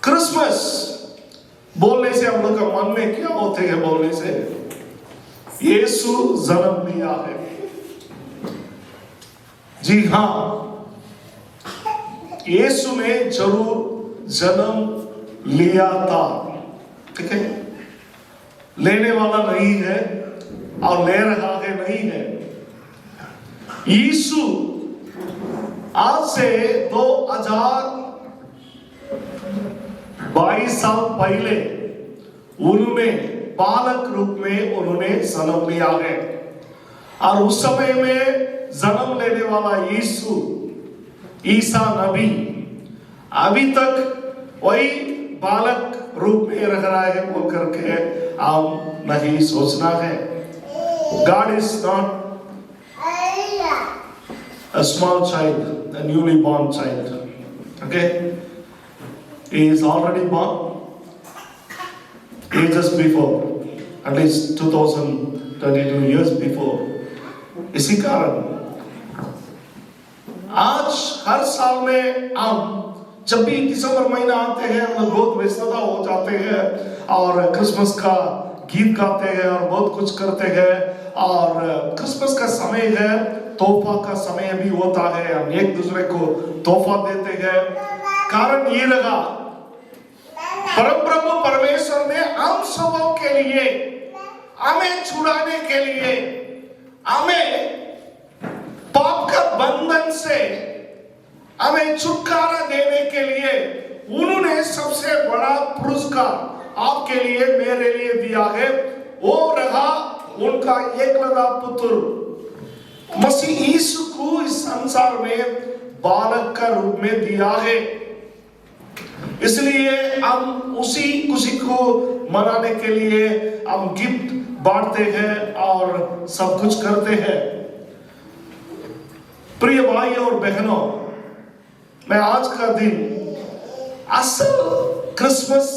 Christmas बोलने से हम लोग का मन में क्या होते हैं? बोलने से यीशु जन्म लिया है। जी हाँ, यीशु ने जरूर जन्म लिया था, ठीक है? लेने वाला नहीं है और ले रहा है नहीं है। यीशु आज से 2022 साल पहले उन्होंने बालक रूप में उन्होंने जन्म लिया है। और उस समय में जन्म लेने वाला यीशु ईसा नबी अभी तक वही बालक रूप में रह रहा है बोल करके आप नहीं सोचना है। God is not a small child, a newly born child. Okay? He is already born ages before, at least 2022 years before. इसी कारण आज हर साल में हम जब भी दिसंबर महीना आते हैं हम लोग बहुत व्यस्तता हो जाते हैं और क्रिसमस का गीत गाते हैं और बहुत कुछ करते हैं। और क्रिसमस का समय है, तोहफा का समय भी होता है, हम एक दूसरे को तोहफा देते हैं। कारण ये लगा परम प्रभु परमेश्वर ने हम सबों के लिए, हमें छुड़ाने के लिए, हमें पाप का बंधन से हमें छुटकारा देने के लिए उन्होंने सबसे बड़ा पुरस्कार आपके लिए मेरे लिए दिया है। वो रहा उनका एकलौता पुत्र मसीह यीशु को इस संसार में बालक का रूप में दिया है। इसलिए हम उसी खुशी को मनाने के लिए हम गिफ्ट बांटते हैं और सब कुछ करते हैं। प्रिय भाई और बहनों, मैं आज का दिन असल क्रिसमस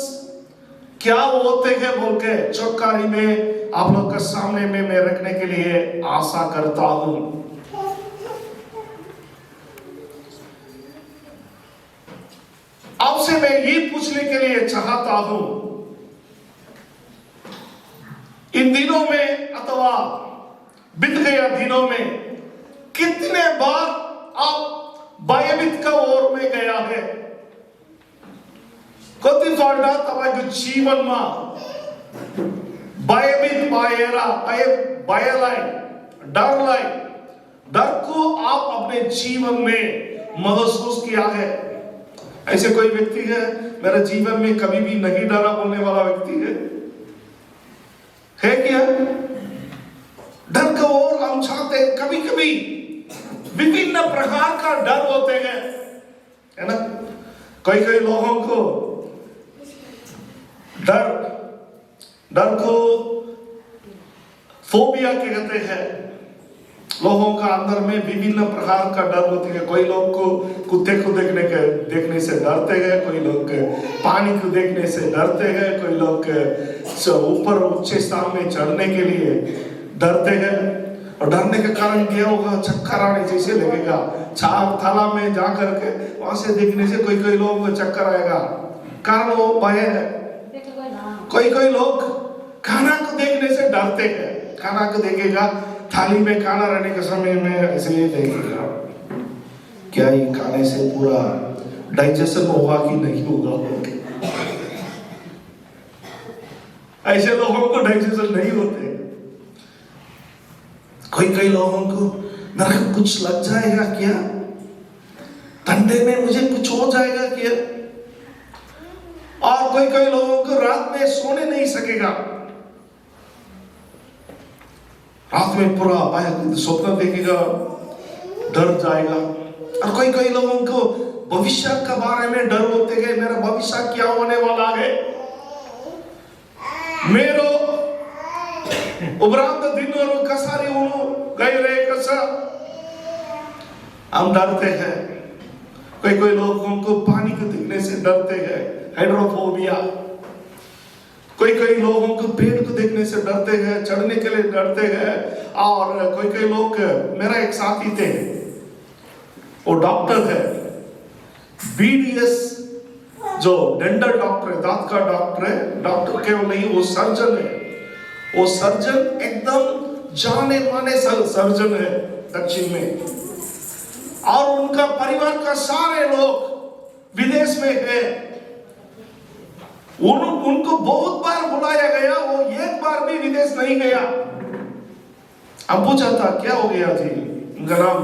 क्या होते हैं बोल के चौकारी में आप लोग के सामने में मैं रखने के लिए आशा करता हूं। आपसे मैं ये पूछने के लिए चाहता हूं, इन दिनों में अथवा बीत गया दिनों में कितने बार आप भयभीत का ओर में गया है? कतिपल्ट तपाईको जीवनमा भयभीत भएर भयलाई डरलाई डर को आप अपने जीवन में महसूस किया है? ऐसे कोई व्यक्ति है मेरे जीवन में कभी भी नहीं डरा बोलने वाला व्यक्ति है क्या? डर का ओर हम चाहते हैं, कभी कभी विभिन्न प्रकार का डर होते हैं, है ना? कई लोगों को डर को फोबिया कहते हैं। लोगों का अंदर में विभिन्न प्रकार का डर होती है। कोई लोग को कुत्ते को देखने से डरते हैं, कोई लोग पानी को देखने से डरते हैं, कोई लोग ऊपर ऊंचे स्थान में चढ़ने के लिए डरते हैं। और डरने के कारण क्या होगा? चक्कर आने जैसे लगेगा। तालाब में जा करके वहां से देखने से कोई लोगों को चक्कर आएगा, कारण वो भय है। कोई लोग खाना को देखने से डरते हैं। खाना को देखेगा, थाली में खाना रहने के समय में ऐसे ही देखेगा, क्या ये खाने से पूरा डाइजेशन होगा कि नहीं होगा। ऐसे लोगों को डाइजेशन नहीं होते। कई लोगों को मेरे को कुछ लग जाएगा क्या? ठंडे में मुझे कुछ हो जाएगा क्या? और कई लोगों को रात में सोने नहीं सकेगा, रात में पूरा स्वप्न देखेगा, डर जाएगा। और कई लोगों को भविष्य के बारे में डर होते हैं, मेरा भविष्य क्या होने वाला है, मेरो उपरांत दिनों कसरी गए रहे कसा, हम डरते हैं। कई लोगों को पानी को देखने से डरते हैं, हाइड्रोफोबिया। कई लोगों को पेड़ को देखने से डरते हैं, चढ़ने के लिए डरते हैं। और कई लोग, मेरा एक साथी थे, वो डॉक्टर है, BDS जो डेंटल डॉक्टर है, दांत का डॉक्टर है, डॉक्टर केवल नहीं, वो सर्जन है। वो सर्जन एकदम जाने माने सर्जन है दक्षिण में, और उनका परिवार का सारे लोग विदेश में है। उनको बहुत बार बुलाया गया, वो एक बार भी विदेश नहीं गया। अब पूछा था क्या हो गया जी, उनका नाम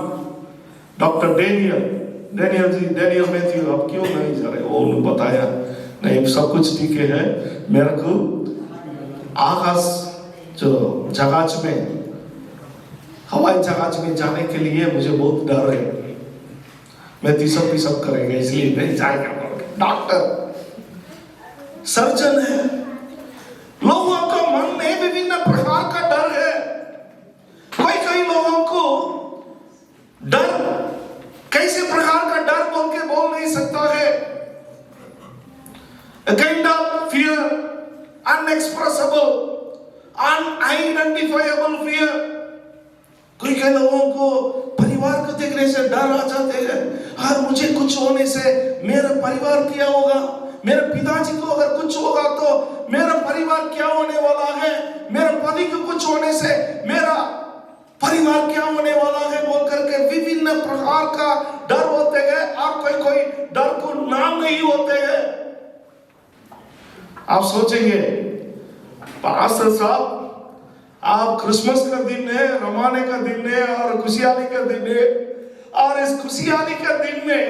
डॉक्टर डेनियल जी, डेनियल मैथ्यू, अब क्यों नहीं जा रहे? वो उन्होंने बताया नहीं, सब कुछ ठीक है, मेरे को आकाश जो जहाज में, हवाई जहाज में जाने के लिए मुझे बहुत डर है, मैं दिसब करेंगे इसलिए नहीं जाएगा। डॉक्टर सर्जन है। लोगों का मन में विभिन्न प्रकार का डर है। कई लोगों को डर कैसे प्रकार का डर बोल के बोल नहीं सकता है। A kind of fear, unexpressible, unidentifiable fear. कई लोगों को परिवार को देखने से डर आ जाते हैं। और मुझे कुछ होने से मेरा परिवार क्या होगा, मेरे पिताजी को अगर कुछ होगा तो मेरा परिवार क्या होने वाला है, मेरे पति को कुछ होने से मेरा परिवार क्या होने वाला है, बोल करके विभिन्न प्रकार का डर होते हैं। और कोई डर को नाम नहीं होते हैं। आप सोचेंगे पास्टर साहब, आप क्रिसमस का दिन है, रमाने का दिन है और खुशहाली का दिन है, और इस खुशहाली का दिन में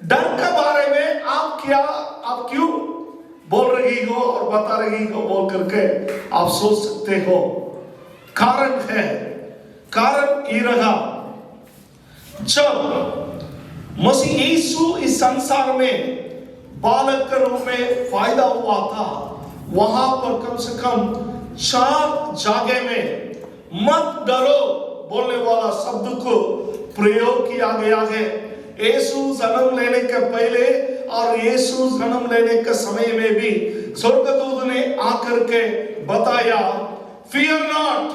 डर के बारे में आप क्यों बोल रही हो और बता रही हो बोल करके आप सोच सकते हो। कारण ये रहा, जब मसीह यीशु इस संसार में बालक के रूप में पैदा हुआ था, वहां पर कम से कम 4 जगह में मत डरो बोलने वाला शब्द को प्रयोग किया गया है। यीशु जन्म लेने के पहले और यीशु जन्म लेने के समय में भी स्वर्गदूत ने आकर के बताया, फियर नॉट,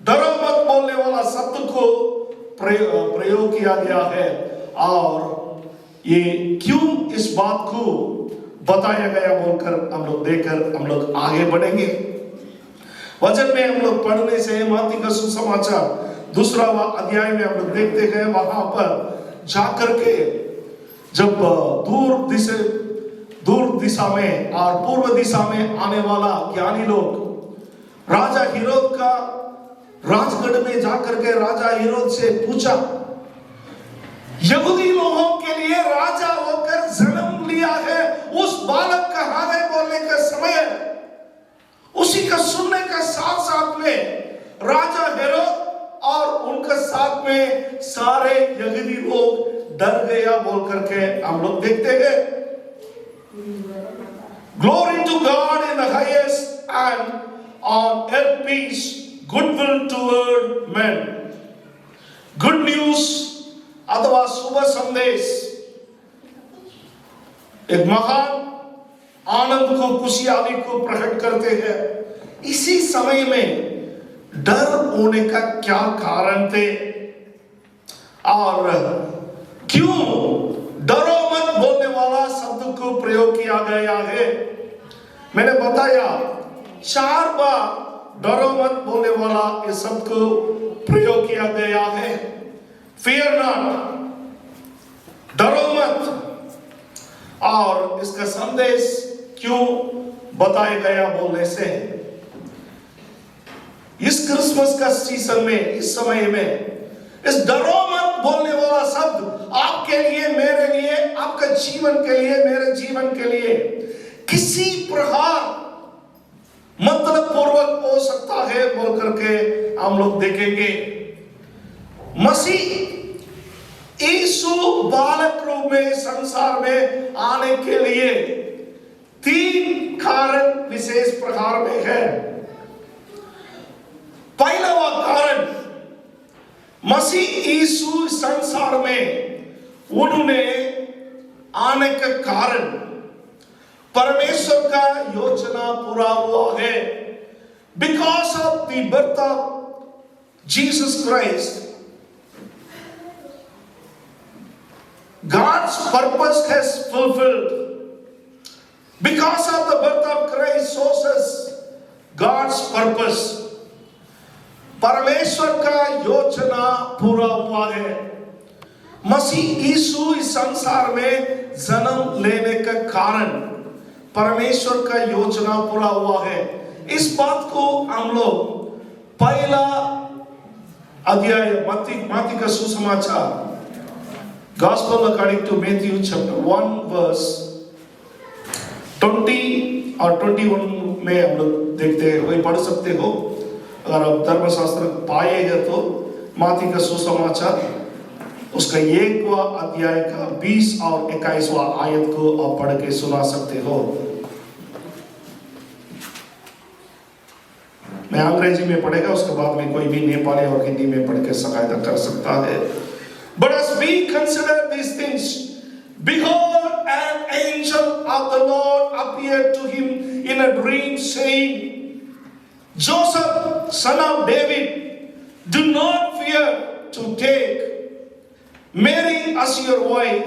डरो मत बोलने वाला शब्द को प्रयोग किया गया है। और ये क्यों इस बात को बताया गया बोलकर हम लोग देखकर हम लोग आगे बढ़ेंगे। वचन में हम लोग पढ़ने से मत्ती का सुसमाचार 2 अध्याय में हम लोग देखते हैं, वहां पर जाकर के जब दूर दिशा में और पूर्व दिशा में आने वाला ज्ञानी लोग राजा हेरोद का राजगढ़ में जाकर के राजा हेरोद से पूछा, यहूदी लोगों के लिए राजा होकर जन्म लिया है, उस बालक कहाँ है बोलने का समय, उसी का सुनने का साथ साथ में राजा हेरोद और उनके साथ में सारे यहूदी लोग डर गया बोल करके हम लोग देखते हैं। Glory to God in the highest and on earth peace, goodwill toward men. Good news अथवा शुभ संदेश एक महान आनंद को, खुशहाली को प्रकट करते हैं। इसी समय में डर होने का क्या कारण थे और क्यों डरो मत बोलने वाला शब्द को प्रयोग किया गया है। मैंने बताया 4 बार डरो मत बोलने वाला इस शब्द को प्रयोग किया गया है। फियर नॉट, डरो मत, और इसका संदेश क्यों बताया गया बोलने से, इस क्रिसमस का सीजन में, इस समय में इस डरो मत बोलने वाला शब्द आपके लिए, मेरे लिए, आपके जीवन के लिए, मेरे जीवन के लिए किसी प्रकार मतलब पूर्वक हो सकता है बोल करके हम लोग देखेंगे। मसीह यीशु बालक रूप में संसार में आने के लिए 3 कारण विशेष प्रकार में है। पहला वह कारण, मसीह यीशु संसार में उन्होंने आने का कारण परमेश्वर का योजना पूरा हुआ है। Because of the birth of Jesus Christ, God's purpose has fulfilled Because of the birth of Christ shows us God's purpose. परमेश्वर का योजना पूरा हुआ है। मसीह यीशु इस संसार में जन्म लेने का कारण परमेश्वर का योजना पूरा हुआ है। इस बात को हम लोग पहला अध्याय मत्ती का सुसमाचार Gospel according to Matthew chapter 1 verse 20 और 21 में हम लोग देखते हैं, वही पढ़ सकते हो अगर आप धर्मशास्त्र पाएंगे तो। मत्ती का सुसमाचार उसका 1वां अध्याय का 20 और 21वां आयत को आप पढ़ के सुना सकते हो। मैं अंग्रेजी में पढ़ेगा, उसके बाद में कोई भी नेपाली और हिंदी में पढ़ के सहायता कर सकता है। But as we consider these things, behold, an angel of the Lord appeared to him in a dream, saying, Joseph, son of David, do not fear to take Mary as your wife,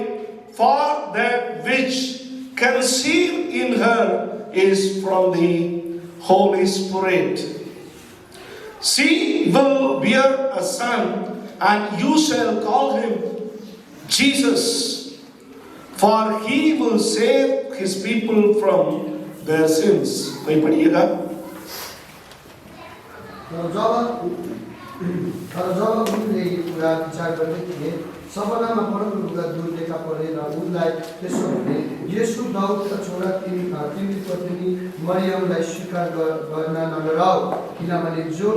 for that which conceived in her is from the Holy Spirit. She will bear a son, and you shall call him Jesus, for he will save his people from their sins. कोई पढ़िएगा? जब उनले यो कुरा विचार गर्दै थिए, सपनामा परमप्रभुका दूत देखा परे र उनलाई त्यसो भने, येशू दाउदका छोरा तिमी पत्नी मरियमलाई स्वीकार गर्न नडराऊ, किनभने जो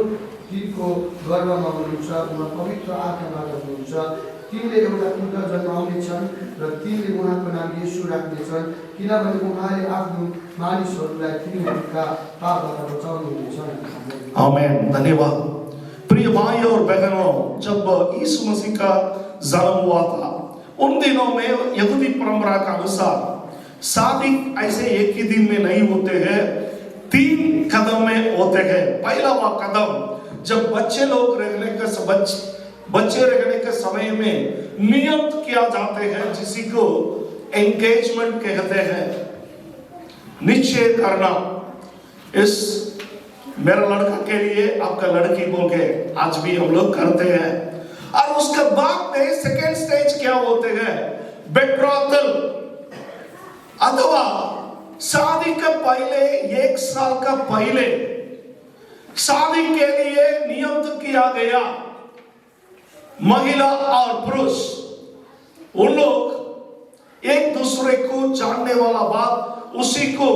तिनको गर्भमा हुनुहुन्छ उहाँ पवित्र आत्माबाट हुनुहुन्छ। तिमीले एउटा पुत्र जन्माउनेछन् र तिमीले उहाँको नाम येशू राख्नेछन्, किनभने उहाँले आफ्नो मानिसहरूलाई तिनीहरूका पापबाट बचाउनुहुनेछ। आमेन, धन्यवाद। प्रिय भाई और बहनों, जब यीशु मसीह का जन्म हुआ था उन दिनों में यहूदी परंपरा के अनुसार शादी ऐसे एक ही दिन में नहीं होते हैं, 3 कदम में होते हैं। पहला वह कदम जब बच्चे रहने के समय में नियत किया जाते हैं, जिसी को एंगेजमेंट कहते हैं, निश्चय करना। इस मेरा लड़का के लिए आपका लड़की बोल के आज भी हम लोग करते हैं। और उसके बाद में सेकेंड स्टेज क्या होते हैं? बेट्रॉथल, अथवा शादी के पहले 1 साल का पहले शादी के लिए नियत किया गया महिला और पुरुष, उन लोग एक दूसरे को जानने वाला बात, उसी को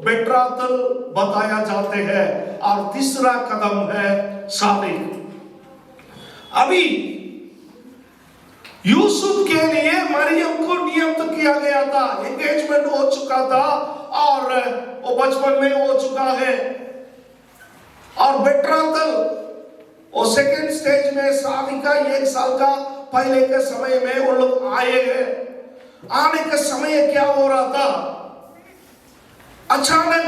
बेट्रातल बताया जाते हैं। और तीसरा कदम है शादी। अभी यूसुफ के लिए मरियम को नियत किया गया था, एंगेजमेंट हो चुका था और वो बचपन में हो चुका है। और बेट्रातल वो सेकेंड स्टेज में शादी का 1 साल का पहले के समय में वो लोग आए हैं। आने के समय क्या हो रहा था? अचानक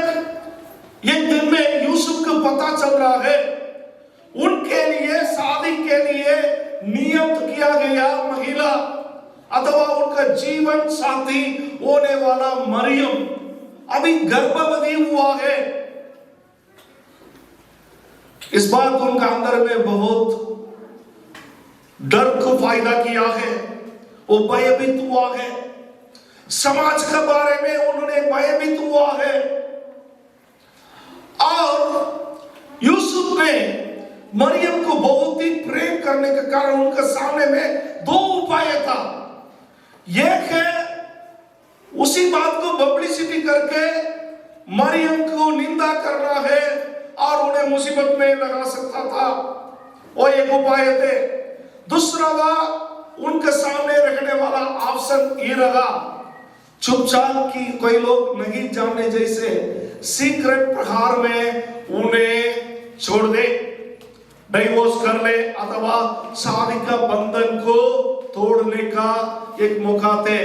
एक दिन में यूसुफ को पता चल रहा है उनके लिए शादी के लिए नियत किया गया महिला अथवा उनका जीवन साथी होने वाला मरियम अभी गर्भवती हुआ है। इस बात को उनका अंदर में बहुत डर को फायदा किया है, वो भयभीत हुआ है, समाज के बारे में उन्होंने भयभीत हुआ है। और यूसुफ ने मरियम को बहुत ही प्रेम करने के कारण उनके सामने में 2 उपाय था। एक है उसी बात को पब्लिसिटी करके मरियम को निंदा करना है और उन्हें मुसीबत में लगा सकता था, वो एक उपाय थे। दूसरा उनके सामने रखने वाला ऑप्शन ये रहा, चुपचाप की कोई लोग नहीं जानने जैसे सीक्रेट प्रकार में उन्हें छोड़ दे, डिवोर्स कर ले अथवा शादी का बंधन को तोड़ने का एक मौका थे।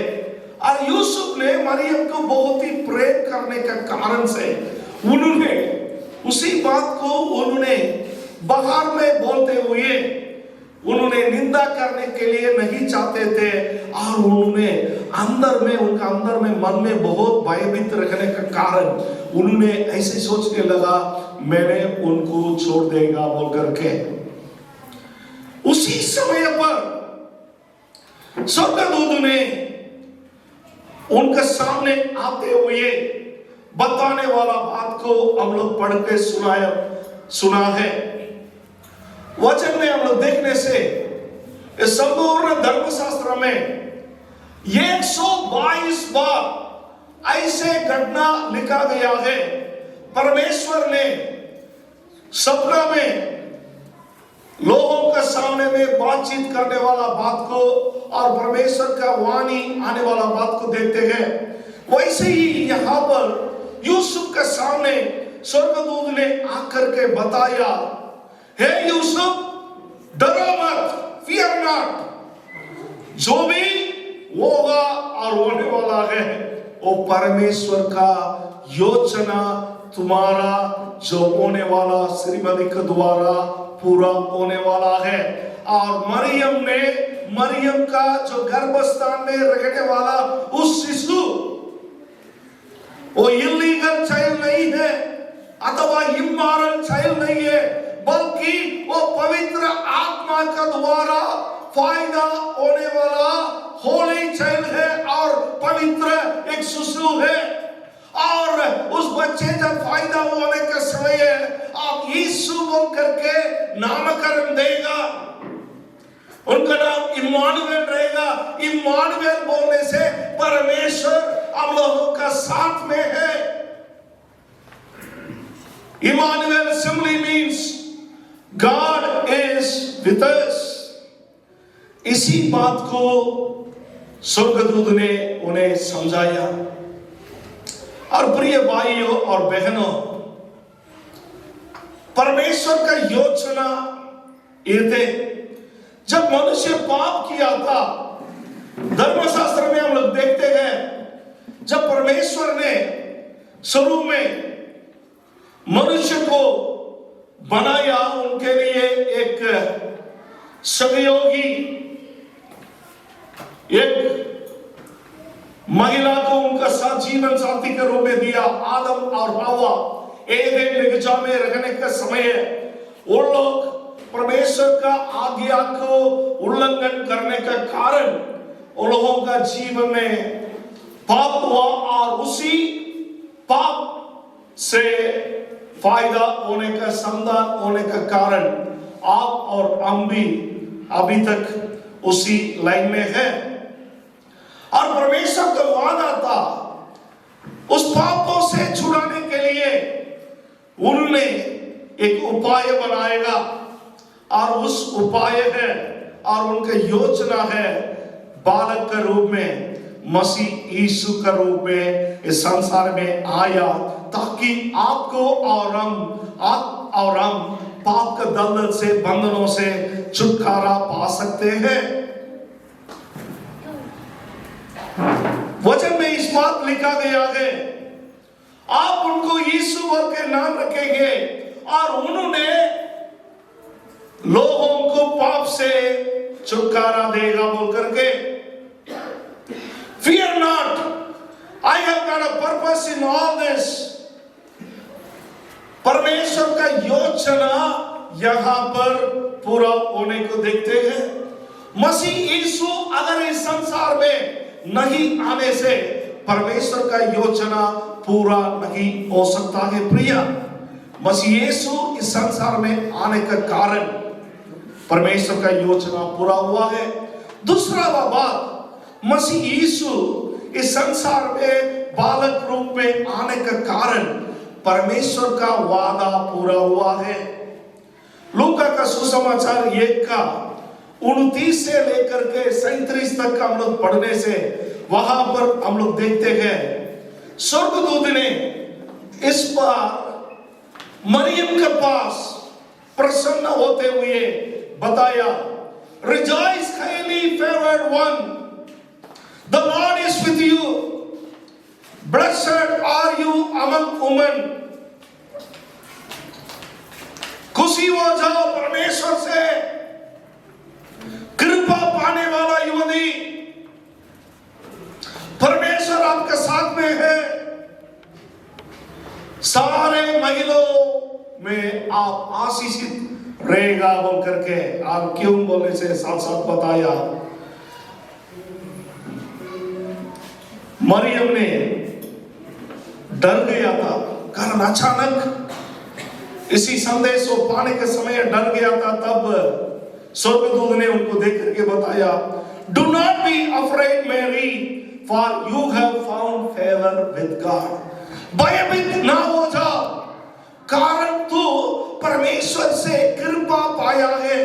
और यूसुफ ने मरियम को बहुत ही प्रेम करने के कारण से उन्होंने उसी बात को उन्होंने बाहर में बोलते हुए उन्होंने निंदा करने के लिए नहीं चाहते थे। और उन्होंने अंदर में उनका अंदर में मन में बहुत भयभीत रखने के कारण उन्होंने ऐसे सोचने लगा मैंने उनको छोड़ देगा बोल करके। उसी समय पर स्वर्गदूत ने उनके सामने आते हुए बताने वाला बात को हम लोग पढ़ के सुना है। वचन में हम लोग देखने से इस संपूर्ण धर्मशास्त्र में 122 बार ऐसे घटना लिखा गया है। परमेश्वर ने सपना में लोगों के सामने में बातचीत करने वाला बात को और परमेश्वर का वाणी आने वाला बात को देखते हैं। वैसे ही यहाँ पर यूसुफ के सामने स्वर्गदूत ने आकर के बताया, हे यूसुफ डरो मत, फियर नॉट, जो भी होगा और होने वाला है वो परमेश्वर का योजना तुम्हारा जो होने वाला श्रीमती के द्वारा पूरा होने वाला है। और मरियम का जो गर्भस्थान में रहने वाला उस शिशु वो इलीगल चाइल्ड नहीं है अथवा इमोरल चाइल्ड नहीं है, बल्कि वो पवित्र आत्मा का द्वारा फायदा होने वाला होली चाइल्ड है और पवित्र एक शिशु है। और उस बच्चे जब फायदा होने का समय है आप यीशु बोल करके नामकरण देगा, उनका नाम इम्मानुएल रहेगा। इम्मानुएल बोलने से परमेश्वर हम लोगों का साथ में है। Immanuel simply means God is with us. इसी बात को स्वर्गदूत ने उन्हें समझाया। और प्रिय भाइयों और बहनों, परमेश्वर का योजना ये थे जब मनुष्य पाप किया था। धर्मशास्त्र में हम लोग देखते हैं जब परमेश्वर ने शुरू में मनुष्य को बनाया, उनके लिए एक सहयोगी, एक महिला को उनका साथ जीवन साथी के रूप में दिया। आदम और हवा एदेन बगीचा में रहने का समय वो लोग परमेश्वर का आज्ञा को उल्लंघन करने का कारण उन लोगों का जीवन में पाप हुआ और उसी पाप से फायदा होने का, संतान होने का कारण आप और हम भी अभी तक उसी लाइन में है। और परमेश्वर का वादा था उस पापों से छुड़ाने के लिए उन्होंने एक उपाय बनाएगा और उस उपाय है और उनका योजना है बालक के रूप में मसीह यीशु के रूप में इस संसार में आया ताकि आपको और हम पाप के दलदल से, बंधनों से छुटकारा पा सकते हैं। वचन में इस बात लिखा गया है आप उनको यीशु बोल के नाम रखेंगे और उन्होंने लोगों को पाप से छुटकारा देगा बोल करके। Fear not, I have got a purpose in all this। परमेश्वर का योजना यहां पर पूरा होने को देखते हैं। मसीह यीशु अगर इस संसार में नहीं आने से परमेश्वर का योजना पूरा नहीं हो सकता है। प्रिय, मसीह यीशु इस संसार में आने का कारण परमेश्वर का योजना पूरा हुआ है। दूसरा बात, मसीह यीशु इस संसार में बालक रूप में आने का कारण परमेश्वर का वादा पूरा हुआ है। लूका का सुसमाचार 1 का 29 से लेकर के 37 तक का हम लोग पढ़ने से वहां पर हम लोग देखते हैं स्वर्गदूत ने इस बार मरियम के पास प्रसन्न होते हुए बताया, Rejoice, highly favored one, the Lord is with you, blessed are you among women। खुशी हो जाओ परमेश्वर से, कृपा पाने वाला युवती, परमेश्वर आपके साथ में है। सारे महिलाओं में आप आशीषित रहेगा बोल करके आप क्यों बोलने से साथ साथ बताया। मरियम ने डर गया था, कारण अचानक इसी संदेश को पाने के समय डर गया था। तब स्वर्गदूत ने उनको देख करके बताया, do not be afraid Mary, for you have found favour with God. भयभीत ना हो जा, कारण तू परमेश्वर से कृपा पाया है।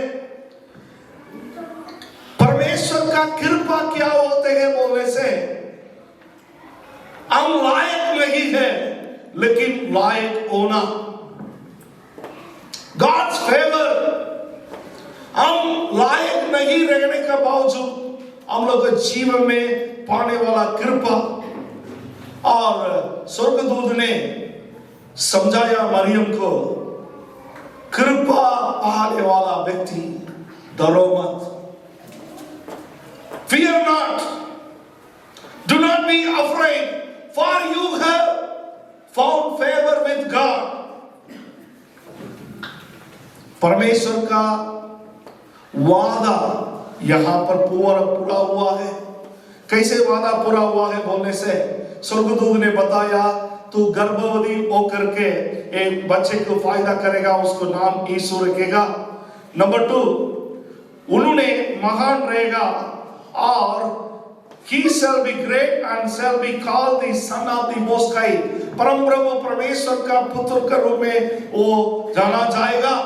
परमेश्वर का कृपा क्या होते हैं बोलने से, हम लायक नहीं है लेकिन लायक होना, गॉड्स फेवर। हम लायक नहीं रहने के बावजूद हम लोग के जीवन में पाने वाला कृपा। और स्वर्गदूत ने समझाया मरियम को, कृपा पाने वाला व्यक्ति डरो मत, fear not, do not be afraid, for you have found favor with God। परमेश्वर का वादा यहां पर पूरा हुआ है। कैसे वादा पूरा हुआ है बोलने से, स्वर्गदूत ने बताया तू गर्भवती होकर के एक बच्चे को फायदा करेगा, उसको नाम यीशु रखेगा। नंबर 2, उन्होंने महान रहेगा और he shall be great and shall be called the son of the most high। परम प्रभु परमेश्वर का पुत्र के रूप में वो जाना जाएगा।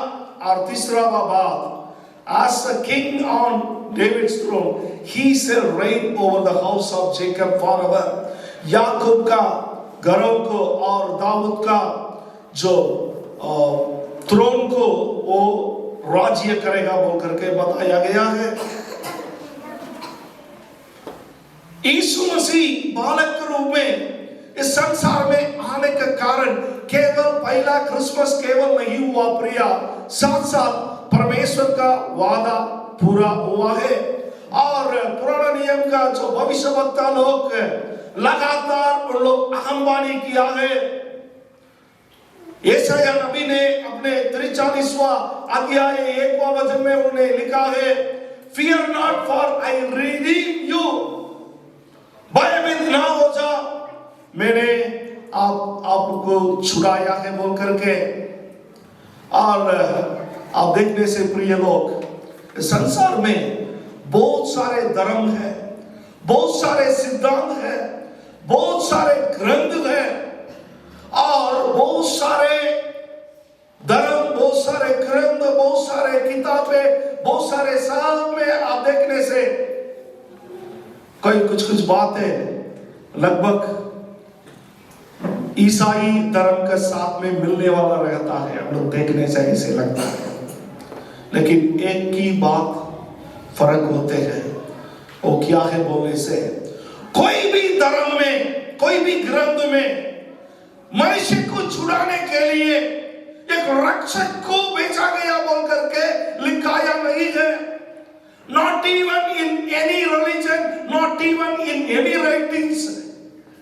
और तीसरा बात, as the king on David's throne, he shall reign over the house of Jacob forever। याकूब का गौरव को और दाऊद का जो थ्रोन को वो राज्य करेगा बोल करके बताया गया है। यीशु मसीह बालक के रूप में इस संसार में आने का कारण केवल पहला क्रिसमस केवल नहीं हुआ प्रिया, साथ साथ परमेश्वर का वादा पूरा हुआ है। और पुराना नियम का जो भविष्यवक्ता लोग लगातार उन लोग अहमवाणी किया है। यशायाह नबी ने अपने 43वां अध्याय 1वां वचन में उन्होंने लिखा है, fear not for I redeem you। भयभीत ना हो जा, मैंने आपको छुड़ाया है बोल करके। और आप देखने से प्रिय लोग, संसार में बहुत सारे धर्म है, बहुत सारे सिद्धांत है, बहुत सारे ग्रंथ है और बहुत सारे धर्म, बहुत सारे ग्रंथ, बहुत सारे किताबें, बहुत सारे साल में आप देखने से कोई कुछ बातें लगभग ईसाई धर्म के साथ में मिलने वाला रहता है, हम लोग देखने से ऐसे लगता है। लेकिन एक की बात फर्क होते हैं, वो क्या है बोलने से, कोई भी धर्म में, कोई भी ग्रंथ में मनुष्य को छुड़ाने के लिए एक रक्षक को भेजा गया बोल करके लिखाया नहीं है। Not even in any religion, not even in any writings,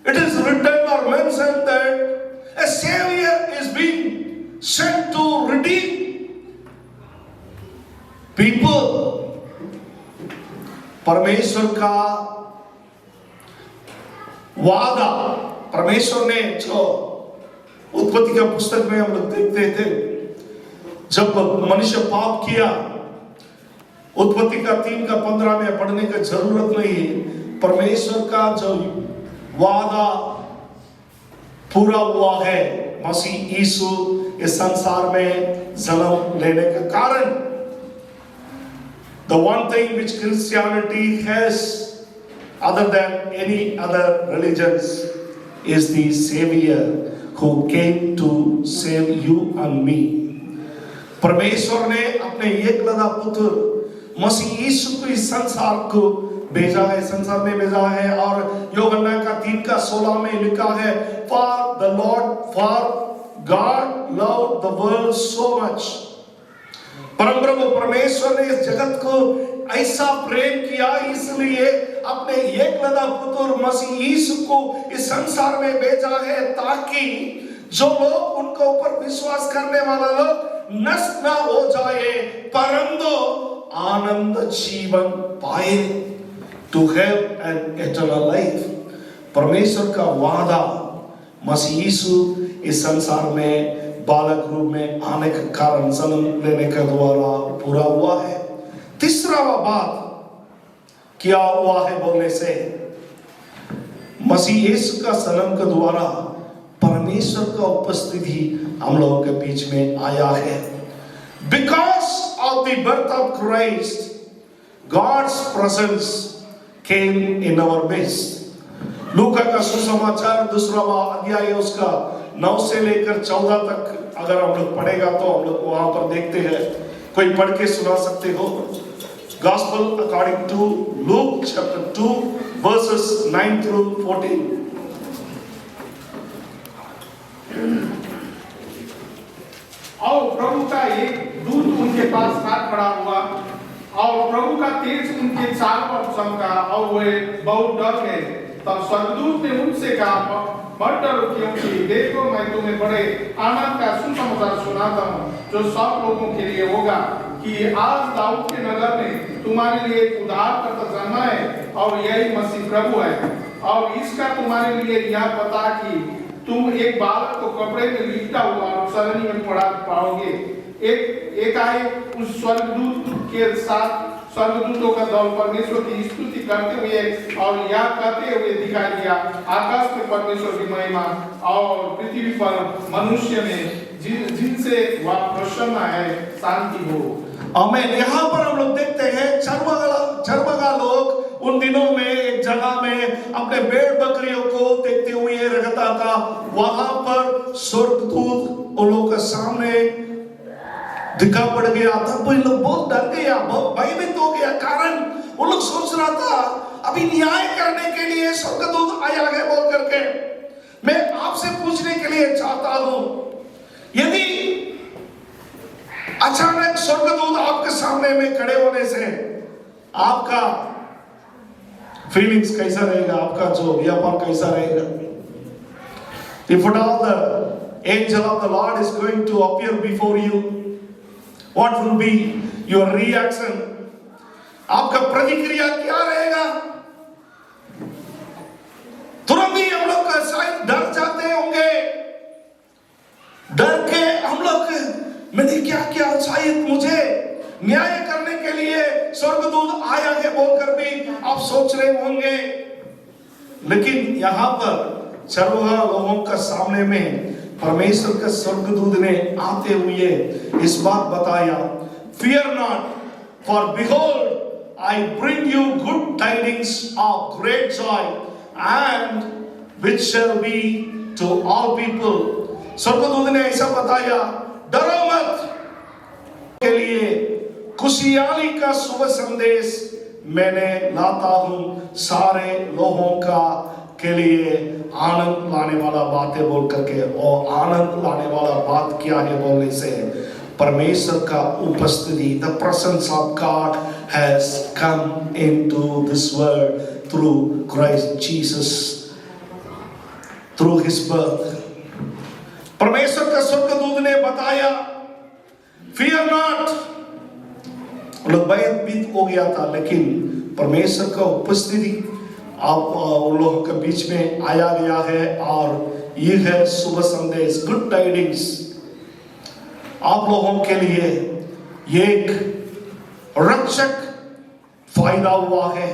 it is written or mentioned that a savior is being sent to redeem people। परमेश्वर का वादा, परमेश्वर ने जो उत्पत्ति का पुस्तक में हम लोग देखते थे, जब मनुष्य पाप किया, उत्पत्ति का 3 का 15 में पढ़ने की जरूरत नहीं, परमेश्वर का जो वादा पूरा हुआ है, मसीह यीशु इस संसार में जन्म लेने का कारण। The one thing which Christianity has other than any other religions is the Savior who came to save you and me। परमेश्वर ने अपने एकलौता पुत्र मसीह यीशु को इस संसार को भेजा है, संसार में भेजा है। और यूहन्ना का 3 का 16 में लिखा है, for God loved the world so much। परम प्रभु परमेश्वर ने इस जगत को ऐसा प्रेम किया, इसलिए अपने एकलौता पुत्र मसीह यीशु को इस संसार में भेजा है, ताकि जो लोग उनके ऊपर विश्वास करने वाला लोग नष्ट ना हो जाए, परंतु आनंद जीवन पाए, to have an eternal life. परमेश्वर का वादा मसीह यीशु इस संसार में बालक रूप में आने के कारण, जन्म लेने के द्वारा पूरा हुआ है। तीसरा बात क्या हुआ है बोलने से, मसीह यीशु का जन्म के द्वारा परमेश्वर का उपस्थिति हम लोगों के बीच में आया है। Because of the birth of Christ, God's presence came in our midst. लूका का सुसमाचार 2वां अध्याय उसका 9 से लेकर 14 तक अगर हम लोग पढ़ेगा तो हम लोग वहां पर देखते हैं। कोई पढ़ के सुना सकते हो? Gospel according to Luke chapter 2 verses 9 through 14. और प्रभु का एक दूत उनके पास हाथ खड़ा हुआ और प्रभु का तेज उनके चारों पर चमका और वे बहुत डर गए। तब स्वर्गदूत ने उनसे कहा, मत डरो, क्योंकि देखो मैं तुम्हें बड़े आनंद का सुसमाचार सुनाता हूँ, जो सब लोगों के लिए होगा, कि आज दाऊद के नगर में तुम्हारे लिए एक उद्धारकर्ता जन्मा है और यही मसीह प्रभु है। और इसका तुम्हारे लिए यह पता कि तुम एक बालक को कपड़े में लिपटा हुआ और सरनी में पड़ा पाओगे। एकाएक उस स्वर्गदूत के साथ स्वर्गदूतों का दल परमेश्वर की स्तुति करते हुए और यह कहते हुए दिखाई दिया, आकाश में परमेश्वर की महिमा और पृथ्वी पर मनुष्य में जिनसे वह प्रसन्न है शांति हो। आमीन। यहाँ पर हम लोग देखते हैं चरवाहा लोग उन दिनों में एक जगह में अपने भेड़ बकरियों को देखते हुए रहता था। वहां पर स्वर्गदूत उन लोगों के सामने दिखा पड़ गया। तब वो लोग बहुत डर गया, बहुत भयभीत हो गया। कारण वो लोग सोच रहा था अभी न्याय करने के लिए स्वर्गदूत आया है बोल करके। मैं आपसे पूछने के लिए चाहता हूं, यदि अचानक स्वर्गदूत आपके सामने में खड़े होने से आपका फीलिंग्स कैसा रहेगा? आपका जो व्यापार कैसा रहेगा? If at all the angel of the Lord is going to appear before you, what will be your reaction? आपका प्रतिक्रिया क्या रहेगा? तुरंत ही हम लोग शायद डर जाते होंगे। डर के हम लोग, मैंने क्या किया, शायद मुझे न्याय करने के लिए स्वर्गदूत आया है बोलकर भी आप सोच रहे होंगे। लेकिन यहाँ पर चरवाहा लोगों का सामने में परमेश्वर के स्वर्गदूत ने आते हुए इस बात बताया, Fear not, for behold, I bring you good tidings of great joy, and which shall be to all people. स्वर्गदूत ने ऐसा बताया, डरो मत, के लिए खुशहाली का शुभ संदेश मैंने लाता हूं सारे लोगों का के लिए आनंद लाने वाला बातें बोल करके। और आनंद लाने वाला बात क्या है बोलने से, परमेश्वर का उपस्थिति, the presence of God has come into this world through Christ Jesus, through his birth। परमेश्वर का स्वर्गदूत ने बताया, Fear not, लोग भयभीत हो गया था, लेकिन परमेश्वर का उपस्थिति आप उन लोगों के बीच में आया गया है और ये है शुभ संदेश, गुड टाइडिंग्स आप लोगों के लिए। ये एक रक्षक फायदा हुआ है।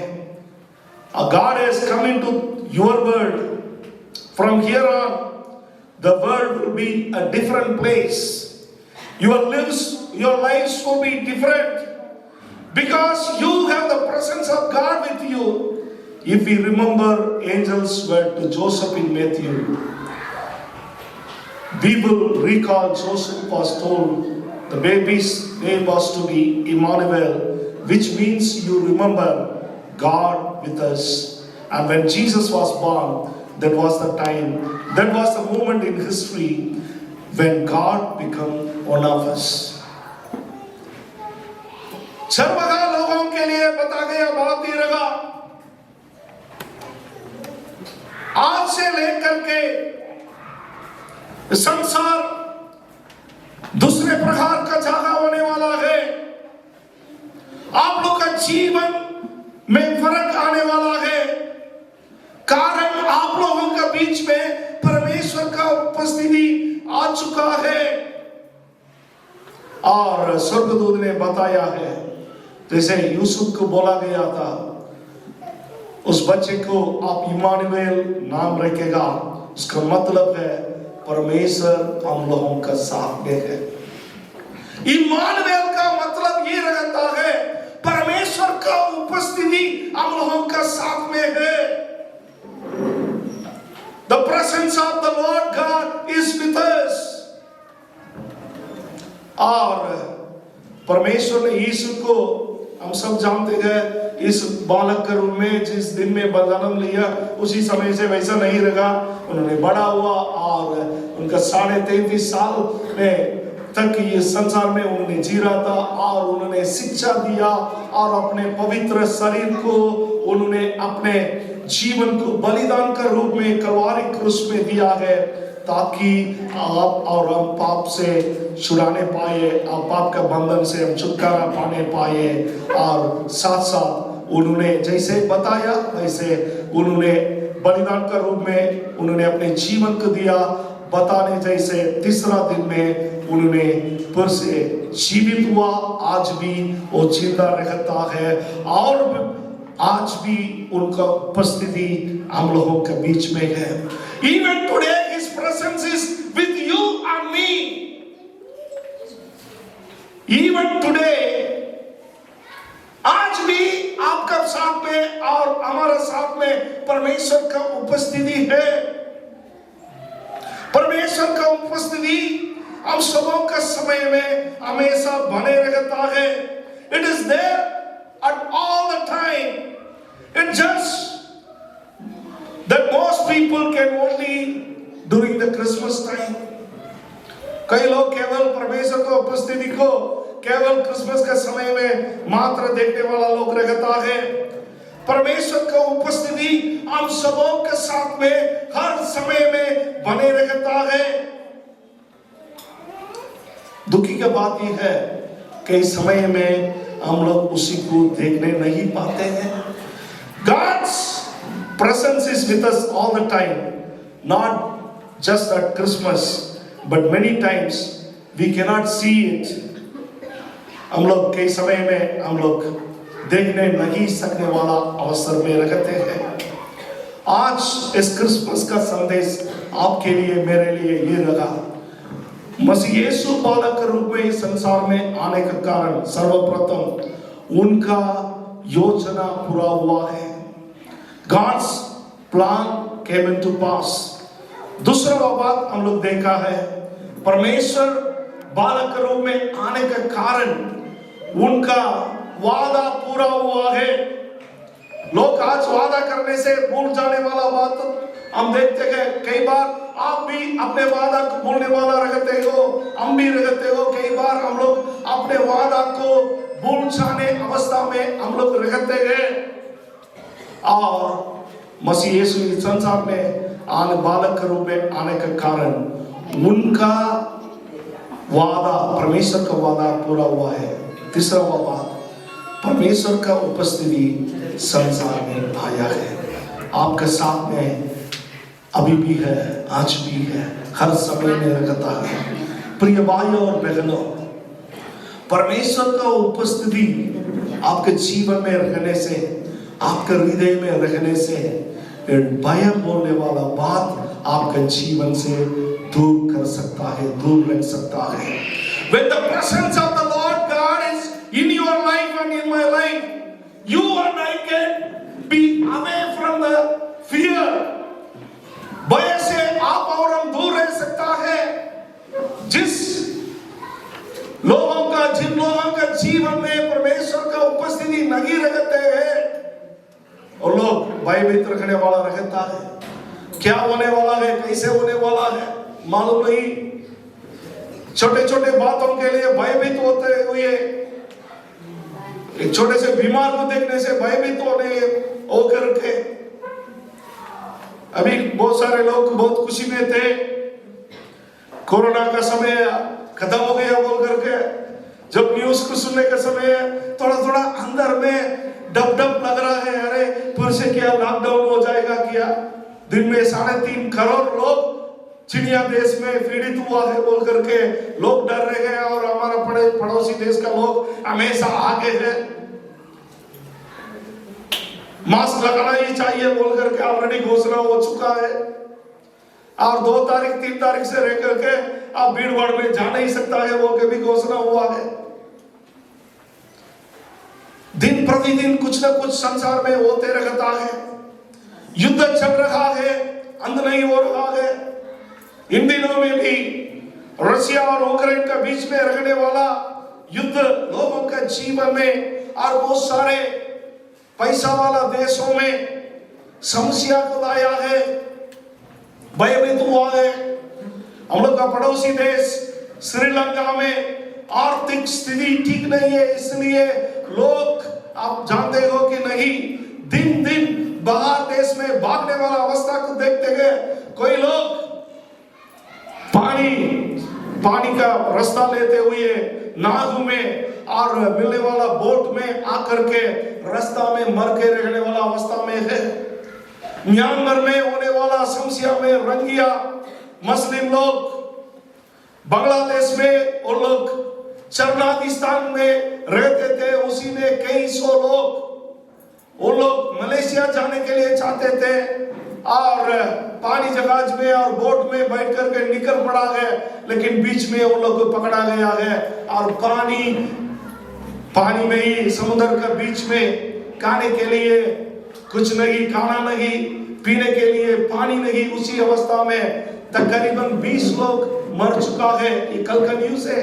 God has come into your world. From here on, the world will be a different place. Your lives will be different because you have the presence of God with you. If we remember angels' word to Joseph in Matthew, we will recall Joseph was told the baby's name was to be Emmanuel, which means you remember God with us. And when Jesus was born, that was the time, that was the moment in history when God became one of us. चरवाहा लोगों के लिए बता गया बात ही रहा। आज से लेकर के संसार दूसरे प्रकार का जगह होने वाला है। आप लोग का जीवन में फर्क आने वाला है, कारण आप लोगों के बीच में परमेश्वर का उपस्थिति आ चुका है। और स्वर्गदूत ने बताया है, जैसे यूसुफ को बोला गया था, उस बच्चे को आप इमानुएल नाम रखेगा। उसका मतलब है परमेश्वर हम लोगों का साथ में है। इमानुएल का मतलब ये रहता है परमेश्वर का उपस्थिति हम लोगों का साथ में है। The presence of the Lord God is with us। और परमेश्वर ने यीशु को, हम सब जानते हैं, इस बालक के रूप में जिस दिन में जन्म लिया उसी समय से वैसा नहीं रहा। उन्होंने बड़ा हुआ और उनका 33.5 साल में तक ये संसार में उन्होंने जी रहा था और उन्होंने शिक्षा दिया और अपने पवित्र शरीर को उन्होंने अपने जीवन को बलिदान का रूप में कलवारी क्रूस में दिया है, ताकि आप और हम पाप से छुड़ाने पाए और पाप का बंधन से हम छुटकारा पाने पाए। और साथ साथ उन्होंने जैसे बताया वैसे उन्होंने बलिदान का रूप में उन्होंने अपने जीवन को दिया। बताने जैसे तीसरा दिन में उन्होंने फिर से जीवित हुआ। आज भी वो जिंदा रहता है और आज भी उनका उपस्थिति हम लोगों के बीच में है। Even today His presence is with you and me। Even today, आज भी आपका साथ में और हमारे साथ में परमेश्वर का उपस्थिति है। परमेश्वर का उपस्थिति हम सबों का समय में हमेशा बने रहता है। It is there at all the time। It just that most people can only during the Christmas time। कई लोग केवल परमेश्वर की उपस्थिति को केवल क्रिसमस के समय में मात्र देखने वाला लोग रहता है। परमेश्वर का उपस्थिति हम सबों के साथ में हर समय में बने रहता है। दुखी की बात यह है कि इस समय में हम लोग उसी को देखने नहीं पाते हैं। God's presence is with us all the time, not just at Christmas, but many times we cannot see it। हम लोग कई समय में हम लोग देखने नहीं सकने वाला अवसर में रहते हैं। आज इस क्रिसमस का संदेश आपके लिए मेरे लिए ये लगा, मसीह यीशु बालक के रूप में इस संसार में आने का कारण सर्वप्रथम उनका योजना पूरा हुआ है। God's plan came into pass। दूसरा बात हम लोग देखा है, परमेश्वर बालक के रूप में आने का कारण उनका वादा पूरा हुआ है। लोग आज वादा करने से भूल जाने वाला बात हम देखते हैं। कई बार आप भी अपने वादा को भूलने वाला रहते हो, हम भी रहते हो। कई बार हम लोग अपने वादा को भूल जाने अवस्था में हम लोग रहते हैं। और मसीह यीशु इस संसार में आने बालक के रूप में आने का कारण उनका वादा, परमेश्वर का वादा पूरा हुआ है। तीसरा बात, परमेश्वर का उपस्थिति संसार में आया है। आपके साथ में अभी भी है, आज भी है, हर समय में रहता है। प्रिय भाइयों और बहनों, परमेश्वर का उपस्थिति आपके जीवन में रहने से, आपके हृदय में रहने से भय बोलने वाला बात आपके जीवन से दूर कर सकता है, दूर रख सकता है। When the presence of the Lord God is in your life and in my life, you and I can be away from the fear। भय से आप और हम दूर रह सकता है। जिन लोगों का जीवन में परमेश्वर का उपस्थिति नहीं रहते हैं, और लोग भयभीत रखने वाला रहता है। क्या होने वाला है, कैसे होने वाला है मालूम नहीं। छोटे छोटे बातों के लिए भयभीत होते हुए, एक छोटे से बीमार को देखने से भयभीत होकर के, अभी बहुत सारे लोग बहुत खुशी में थे, कोरोना का समय खत्म हो गया बोल करके जब न्यूज को सुनने का समय है, थोड़ा थोड़ा अंदर में डब डब लग रहा है, अरे फिर से क्या लॉकडाउन हो जाएगा क्या। दिन में 3.5 करोड़ लोग चिड़िया देश में पीड़ित हुआ है बोल करके लोग डर रहे हैं, और हमारा पड़ोसी देश का लोग हमेशा आगे है, मास्क लगाना ही चाहिए बोल करके ऑलरेडी घोषणा हो चुका है। और 2 तारीख 3 तारीख से रह करके अब भीड़ भाड़ में जा नहीं सकता है वो के भी घोषणा हुआ है। दिन प्रतिदिन कुछ न कुछ संसार में होते रहता है, युद्ध चल रहा है, अंत नहीं हो रहा है। इन दिनों में भी रशिया और यूक्रेन के बीच में रहने वाला युद्ध लोगों के जीवन में और बहुत सारे पैसा वाला देशों में समस्या को लाया है, भयभीत हुआ है। हम लोग का पड़ोसी देश श्रीलंका में आर्थिक स्थिति ठीक नहीं है, इसलिए लोग आप जानते हो कि नहीं, दिन दिन बाहर देश में भागने वाला अवस्था को देखते हैं। कोई लोग पानी का रास्ता लेते हुए नाव में और मिलने वाला बोट में आकर के रास्ता में मर के रहने वाला अवस्था में है। म्यांमार में होने वाला समस्या में रोहिंग्या मुस्लिम लोग, बांग्लादेश में वो लोग चरनादिस्तान में रहते थे, उसी में कई सौ लोग वो लोग मलेशिया जाने के लिए चाहते थे और पानी जहाज में और बोट में बैठ करके निकल पड़ा है, लेकिन बीच में वो लोग को पकड़ा गया है और पानी में ही समुद्र के बीच में खाने के लिए कुछ नहीं, खाना नहीं, पीने के लिए पानी नहीं, उसी अवस्था में तकरीबन 20 लोग मर चुका है। ये कल का न्यूज़ है।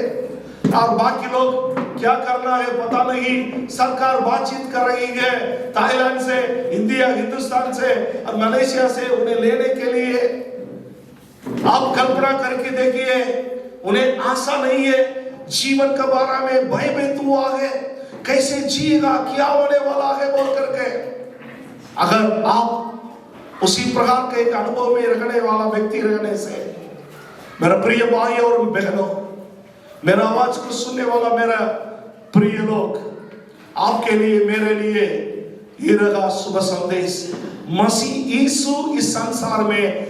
और बाकी लोग क्या करना है पता नहीं। सरकार बातचीत कर रही है थाईलैंड से, इंडिया, हिंदुस्तान से और मलेशिया से उन्हें लेने के लिए। आप कल्पना करके देखिए, उन्हें आशा नहीं है, जीवन के बारे में भयभीत हुआ है, कैसे जिएगा, क्या होने वाला है बोल करके। अगर आप उसी प्रकार के एक अनुभव में रहने वाला व्यक्ति रहने से, मेरा प्रिय भाई और बहनों, मेरा आवाज को सुनने वाला मेरा प्रिय लोग, आपके लिए मेरे लिए ये रहा शुभ संदेश। मसीह यीशु इस संसार में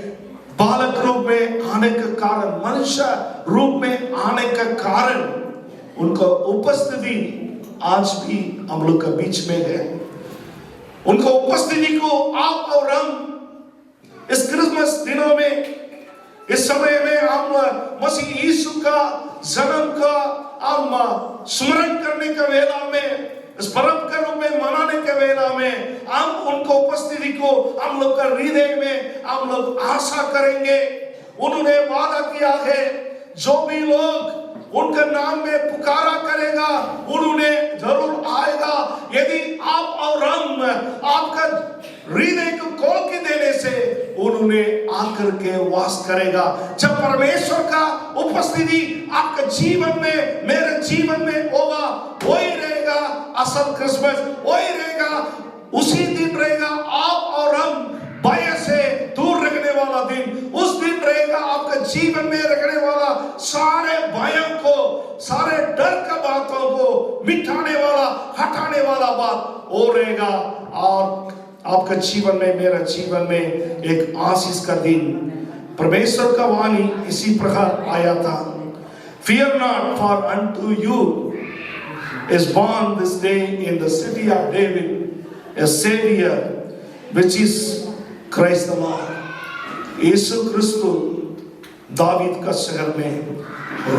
बालक रूप में आने का कारण, मनुष्य रूप में आने का कारण, उनका उपस्थिति आज भी हम लोग के बीच में है। उनको उपस्थिति को आप और हम इस क्रिसमस दिनों में, इस समय में हम मसीह यीशु का जन्म का हम स्मरण करने के वेला में, इस पर्व के रूप में मनाने के वेला में हम उनको उपस्थिति को हम लोग का हृदय में हम लोग आशा करेंगे। उन्होंने वादा किया है, जो भी लोग उनके नाम में पुकारा करेगा उन्होंने जरूर आएगा। यदि आप और हम आपका हृदय को खोल के देने से उन्होंने आकर के वास करेगा। जब परमेश्वर का उपस्थिति आपके जीवन में, मेरे जीवन में होगा, वही रहेगा असल क्रिसमस, वही रहेगा, उसी दिन रहेगा आप और हम भय से दूर रखने वाला दिन। उस दिन रहेगा आपके जीवन में रखने वाला सारे भयों को, सारे डर का बातों को मिटाने वाला, हटाने वाला बात वो रहेगा। और आपका जीवन में, मेरा जीवन में एक आशीष का दिन। परमेश्वर का वाणी इसी प्रकार आया था, Fear not, for unto you is born this day in the city of David a Savior, which is Christ the Lord. यीशु क्रिस्तु दावीद का शहर में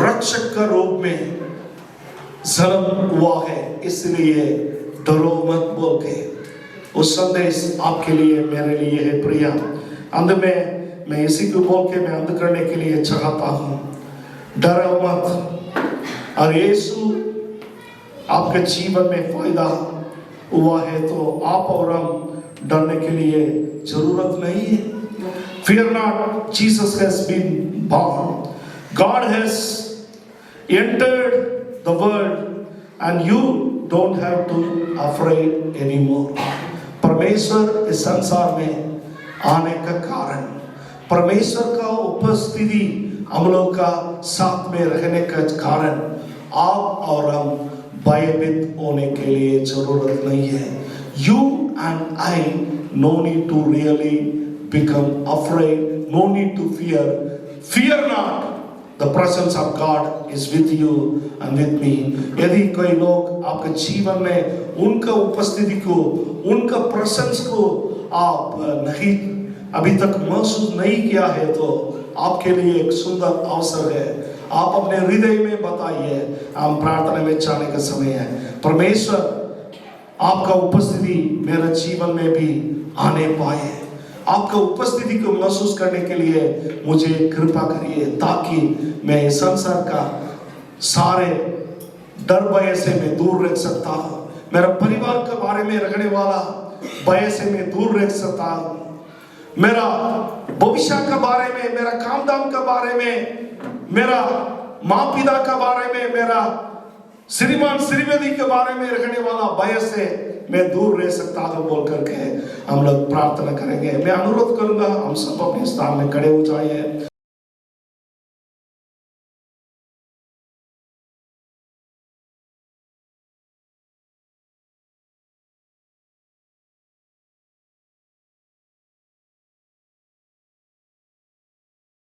रक्षक का रूप में जन्म हुआ है, इसलिए डरो मत बोल के उस संदेश आपके लिए, मेरे लिए है प्रिया। अंत में मैं इसी को बोल के मैं अंत करने के लिए चाहता हूँ, डरो मत। और यीशु आपके जीवन में फायदा हुआ है तो आप और हम डरने के लिए जरूरत नहीं है। Fear not, Jesus has been born. God has entered the world and you don't have to afraid anymore. परमेश्वर इस संसार में आने का कारण, परमेश्वर का उपस्थिति हम लोग का साथ में रहने का कारण आप और हम भयभीत होने के लिए जरूरत नहीं है। You and I no need to really become afraid, no need to fear. Fear not. The presence of God is with you and with me. यदि कोई लोग आपके जीवन में उनका उपस्थिति को, उनका प्रेजेंस को आप नहीं अभी तक महसूस नहीं किया है, तो आपके लिए एक सुंदर अवसर है। आप अपने हृदय में बताइए। हम प्रार्थना में जाने का समय है। परमेश्वर, आपका उपस्थिति मेरे जीवन में भी आने पाए। आपका उपस्थिति को महसूस करने के लिए मुझे कृपा करिए, ताकि मैं इस संसार का सारे डर भय से मैं दूर रह सकता हूँ। मेरा परिवार के बारे में रखने वाला भय से मैं दूर रह सकता हूँ। मेरा भविष्य के बारे में, मेरा खानदान के बारे में, मेरा माँ पिता के बारे में, मेरा श्रीमान श्रीमती के बारे में रखने वाला भय से मैं दूर रह सकता हूँ बोल करके हम लोग प्रार्थना करेंगे। मैं अनुरोध करूंगा हम सब अपने स्थान में खड़े हो जाइए।